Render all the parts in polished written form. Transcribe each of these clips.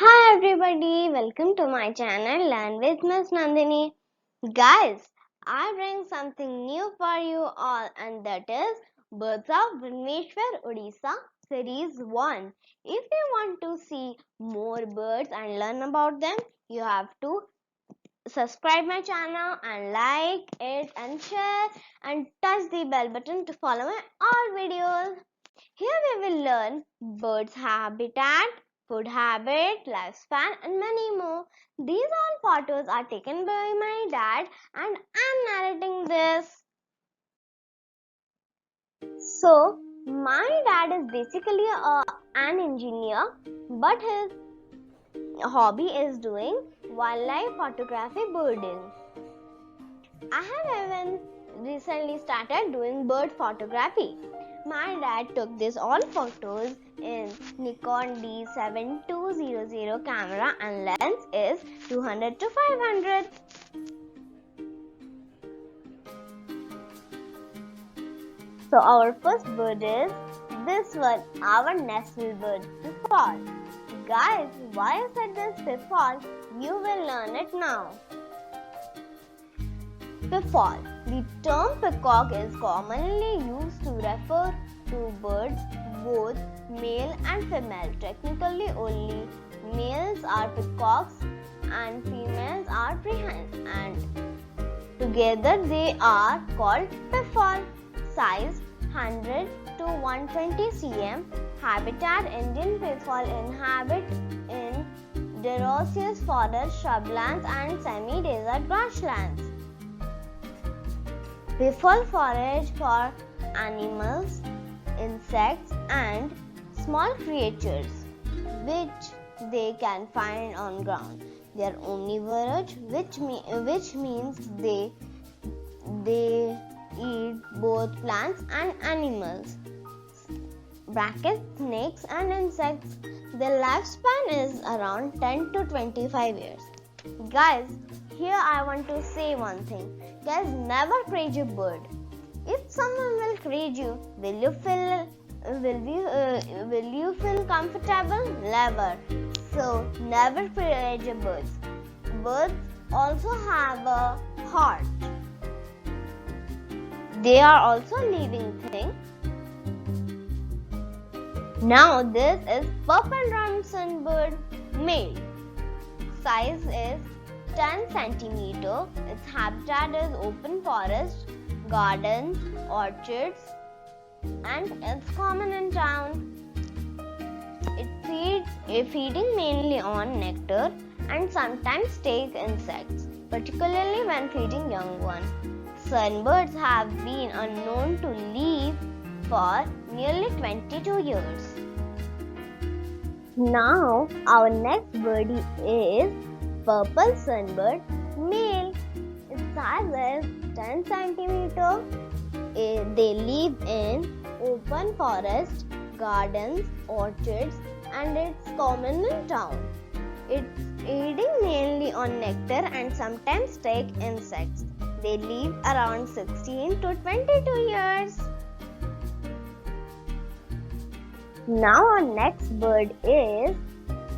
Hi everybody, welcome to my channel Learn with Miss Nandini. Guys, I bring something new for you all and that is Birds of Bhubaneswar, Odisha Series 1. If you want to see more birds and learn about them, you have to subscribe my channel and like it and share and touch the bell button to follow my all videos. Here we will learn birds' habitat, food habit, lifespan and many more. These all photos are taken by my dad and I'm narrating this. So, my dad is basically an engineer but his hobby is doing wildlife photography birding. I have even recently started doing bird photography. My dad took these all photos in Nikon D7200 camera and lens is 200 to 500. So our first bird is this one, our nestle bird, peafowl. Guys, why I said this peafowl? You will learn it now. Peafowl. The term peacock is commonly used to refer to birds, both male and female. Technically, only males are peacocks and females are peahens, and together they are called peafowl. Size 100 to 120 cm. Habitat: Indian peafowl inhabit in deciduous forest, shrublands and semi-desert grasslands. Peafowl forage for animals, insects and small creatures which they can find on ground. They are omnivorous, which means they eat both plants and animals. Snakes and insects. Their lifespan is around 10 to 25 years. Guys, here I want to say one thing. Guys, never cage a bird. If someone will cage you, will you feel comfortable? Never. So never cage a bird. Birds also have a heart. They are also living thing. Now this is purple rump sunbird, male. Size is 10 centimeter. Its habitat is open forest, gardens, orchards, and it's common in town. Feeding mainly on nectar and sometimes take insects, particularly when feeding young ones. Sunbirds have been unknown to live for nearly 22 years. Now our next birdie is purple sunbird, male. Its size is 10 centimeter. They live in open forest, gardens, orchards, and it's common in town. It's eating mainly on nectar and sometimes take insects. They live around 16 to 22 years. Now our next bird is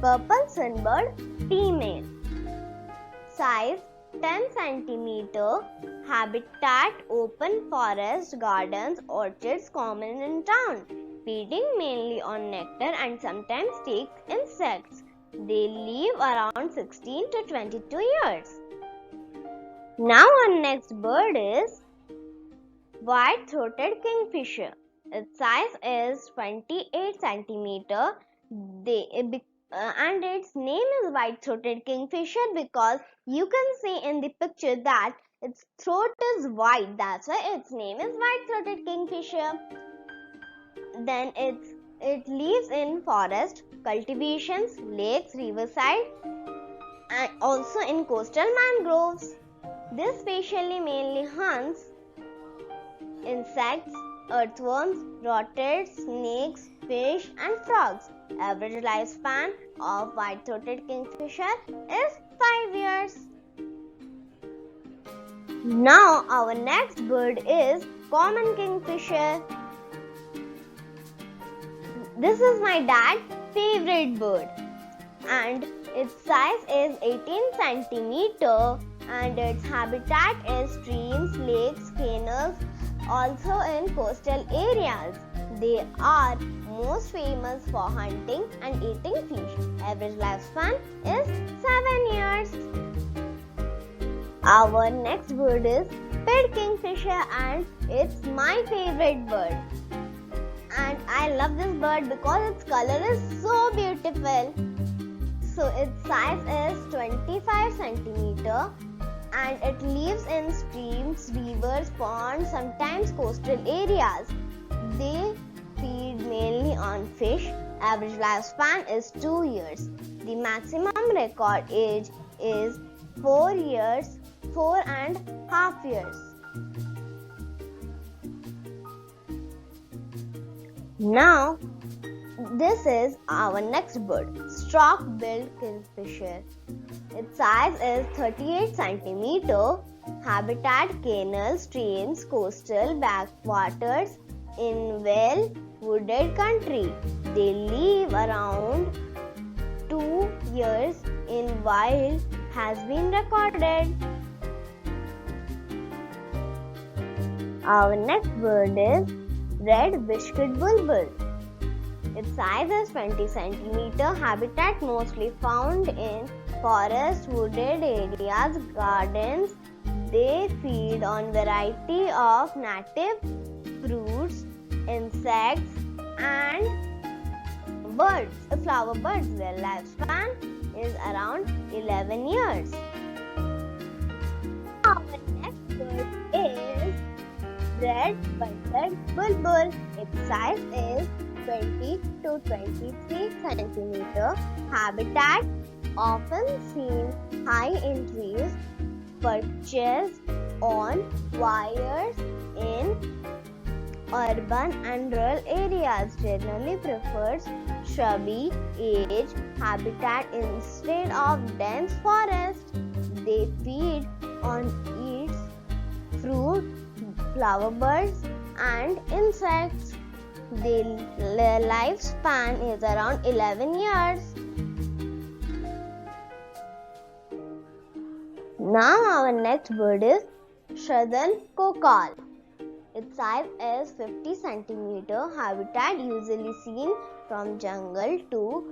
purple sunbird, female. Size 10 centimeter. Habitat: open forest, gardens, orchards, common in town. Feeding mainly on nectar and sometimes take insects. They live around 16 to 22 years. Now our next bird is white-throated kingfisher. Its size is 28 centimeter. And its name is white-throated kingfisher because you can see in the picture that its throat is white. That's why its name is white-throated kingfisher. Then it lives in forest, cultivations, lakes, riverside, and also in coastal mangroves. This species mainly hunts insects, earthworms, rotters, snakes, fish, and frogs. Average lifespan of white-throated kingfisher is 5 years. Now our next bird is common kingfisher. This is my dad's favorite bird. and its size is 18 centimeter, and its habitat is streams, lakes, canals, also in coastal areas. They are most famous for hunting and eating fish. Average lifespan is 7 years. Our next bird is pied kingfisher, and it's my favorite bird. And I love this bird because its color is so beautiful. So its size is 25 centimeter, and it lives in streams, rivers, ponds, sometimes coastal areas. They feed mainly on fish. Average lifespan is 2 years. The maximum record age is 4 years, 4.5 years. Now, this is our next bird, stork-billed kingfisher. Its size is 38 centimeter. Habitat canals, streams, coastal backwaters in well-wooded country. They live around 2 years in wild has been recorded. Our next bird is red-whiskered bulbul. Its size is 20 centimeter. Habitat mostly found in forest, wooded areas, gardens. They feed on variety of native fruits, insects, and birds, flower birds. Their lifespan is around 11 years. Our next bird is red-butted bulbul. Its size is 20 to 23 centimeter. Habitat often seen high in trees, perches on wires in urban and rural areas. Generally prefers shrubby age habitat instead of dense forest. They feed on fruit, flower birds, and insects. Their lifespan is around 11 years. Now our next bird is southern kokal. Its size is 50 centimeter. Habitat usually seen from jungle to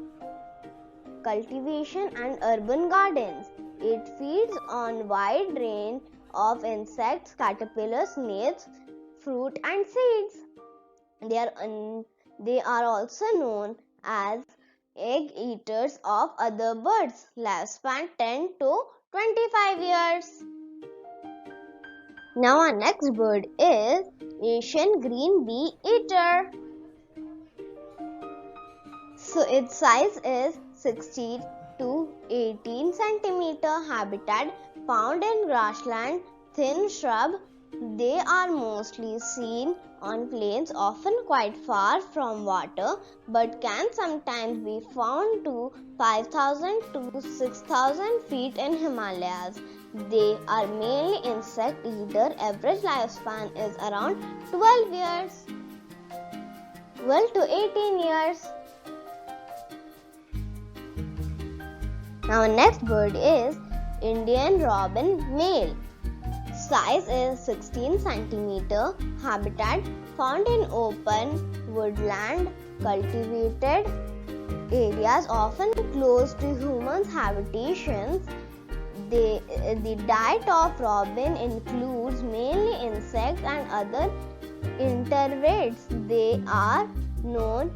cultivation and urban gardens. It feeds on wide range of insects, caterpillars, snails, fruit and seeds. They are also known as egg eaters of other birds. Lifespan 10 to 25 years. Now our next bird is Asian green bee eater. So its size is 16 to 18 centimeter. Habitat found in grassland, thin shrub. They are mostly seen on plains, often quite far from water, but can sometimes be found to 5,000 to 6,000 feet in Himalayas. They are mainly insect eater. Average lifespan is around 12 years. 12 to 18 years. Now next bird is Indian robin male. Size is 16 centimeter. Habitat found in open woodland, cultivated areas, often close to humans' habitations. The diet of robin includes mainly insects and other invertebrates. They are known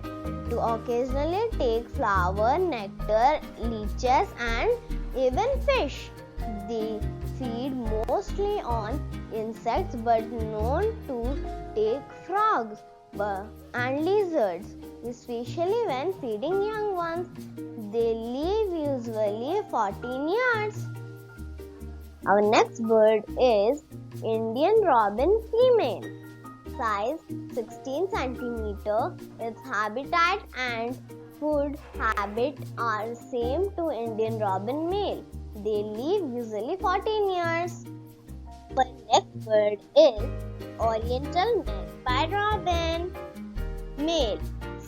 to occasionally take flower, nectar, leeches, and even fish. They feed mostly on insects but known to take frogs and lizards, especially when feeding young ones. They live usually 14 years. Our next bird is Indian robin female. Size 16 centimeter. Its habitat and food habit are same to Indian robin male. They live usually 14 years. The next bird is Oriental magpie robin male.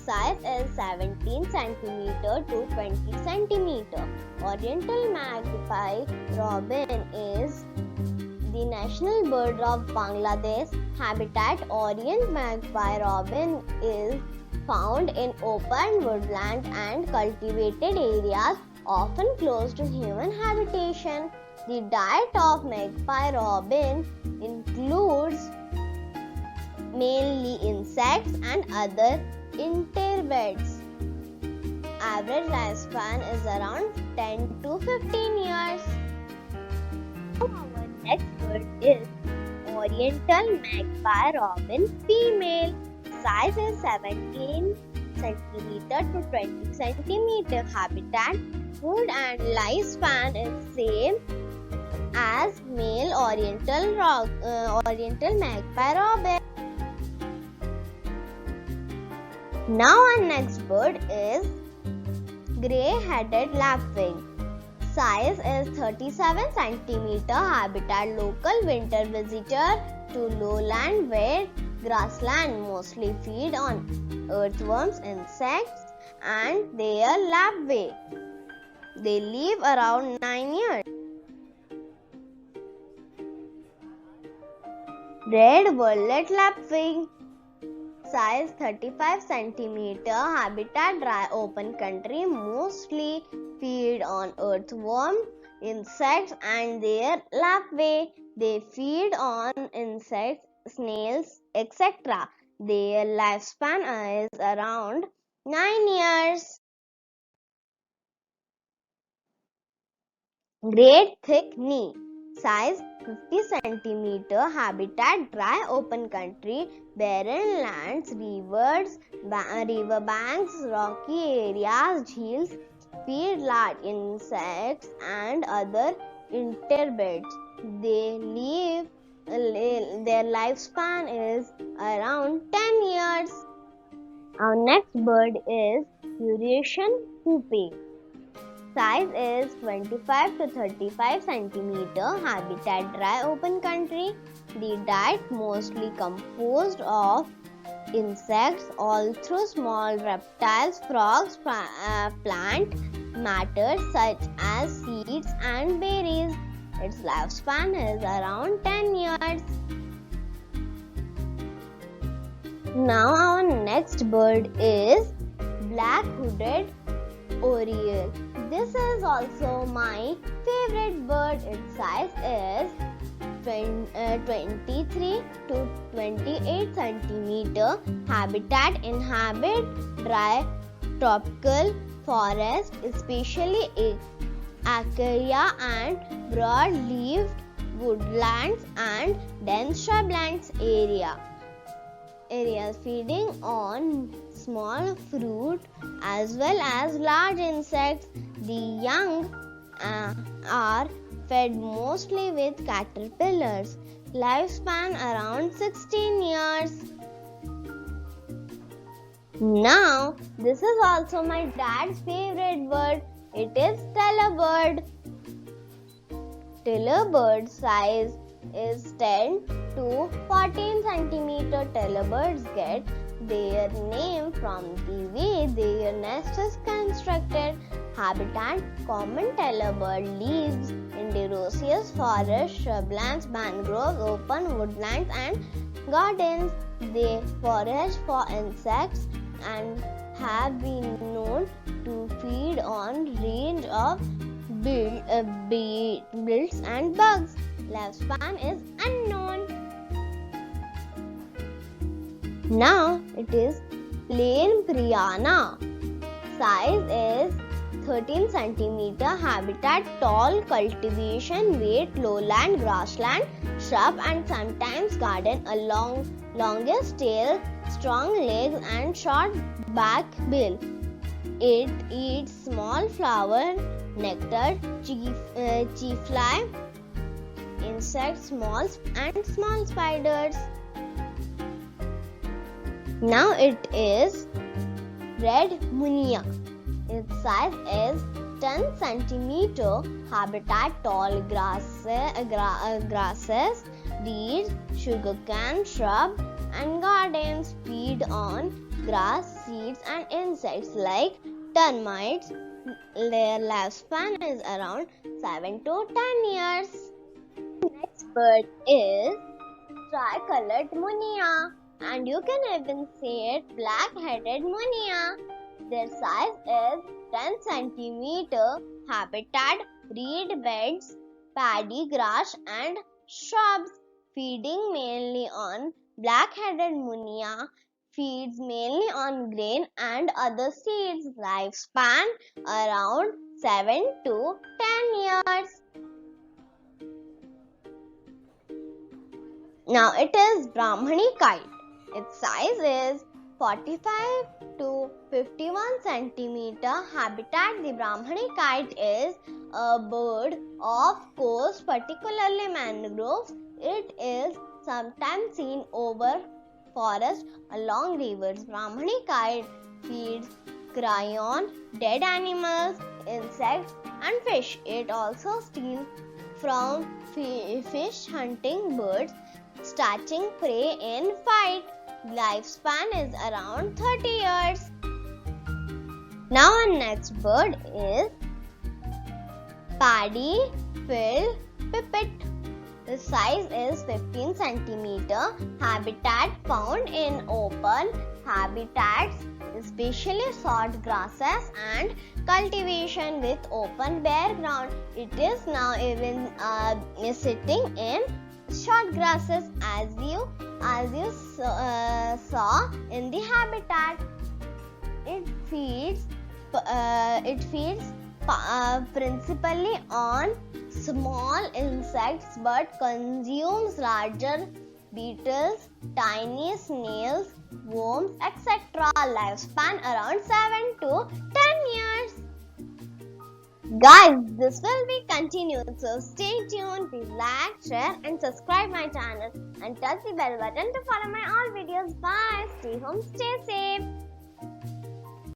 Size is 17 cm to 20 cm. Oriental magpie robin is the national bird of Bangladesh. Habitat: Orient magpie robin is found in open woodland and cultivated areas, often close to human habitation. The diet of magpie robin includes mainly insects and other invertebrates. Average lifespan is around 10 to 15 years. Our next bird is Oriental magpie robin female. Size is 17 cm to 20 cm. Habitat: food and lifespan is same as male Oriental magpie robin. Now our next bird is Grey-headed lapwing. Size is 37 cm. Habitat: local winter visitor to lowland where grassland, mostly feed on earthworms, insects and their larvae. They live around 9 years. Red-worded lapwing. Size 35 cm. Habitat: dry open country, mostly feed on earthworm, insects and their larvae. They feed on insects, snails, etc. Their lifespan is around 9 years. Great thick knee. Size 50 cm. Habitat: dry open country, barren lands, rivers, river banks, rocky areas, jheels. Feed large insects and other invertebrates. Their lifespan is around 10 years. Our next bird is Eurasian poopy. Size is 25 to 35 cm. Habitat: dry open country. The diet mostly composed of insects, all through small reptiles, frogs, plant matter such as seeds and berries. Its lifespan is around 10 years. Now our next bird is black-hooded oriole. This is also my favorite bird. Its size is 23 to 28 cm. Habitat: inhabit dry tropical forest, especially acacia and broad-leaved woodlands and dense shrublands areas, feeding on small fruit as well as large insects. The young are fed mostly with caterpillars. Lifespan around 16 years. Now, this is also my dad's favorite bird. It is tellabird. Tellabird size is 10 to 14 cm. Tellabirds get their name from the way their nest is constructed. Habitat: common tellabird lives in deciduous forests, shrublands, mangroves, open woodlands and gardens. They forage for insects and have been known to feed on range of beetles and bugs. Lifespan is unknown. Now it is plain piranha. Size is 13 cm. Habitat: tall cultivation, wet lowland, grassland, shrub and sometimes garden. Longest tail, strong legs and short back bill. It eats small flower, nectar, chew fly, insects, moths and small spiders. Now it is red munia. Its size is 10 cm. Habitat: tall grasses, reeds, sugarcane, shrub and gardens. Feed on grass, seeds and insects like termites. Their lifespan is around 7 to 10 years. Next bird is tricolored munia, and you can even see it black-headed munia. Their size is 10 centimeter. Habitat reed beds, paddy grass and shrubs. Feeding mainly on black-headed munia, feeds mainly on grain and other seeds. Lifespan around 7 to 10 years. Now it is Brahmani kite. Its size is 45 to 51 centimeter. Habitat: the Brahmani kite is a bird of coast, particularly mangroves. It is sometimes seen over forests along rivers. Brahmani kite feeds carrion, dead animals, insects and fish. It also steals from fish hunting birds, snatching prey in fight. Lifespan is around 30 years. Now our next bird is paddy-filled pipit. The size is 15 centimeter. Habitat found in open habitats, especially short grasses and cultivation with open bare ground. It is now even sitting in short grasses as you saw in the habitat. It feeds principally on small insects but consumes larger beetles, tiny snails, worms, etc. Lifespan around 7 to 10 years. Guys, this will be continued, so stay tuned. Please like, share and subscribe my channel and touch the bell button to follow my all videos. Bye. Stay home, stay safe.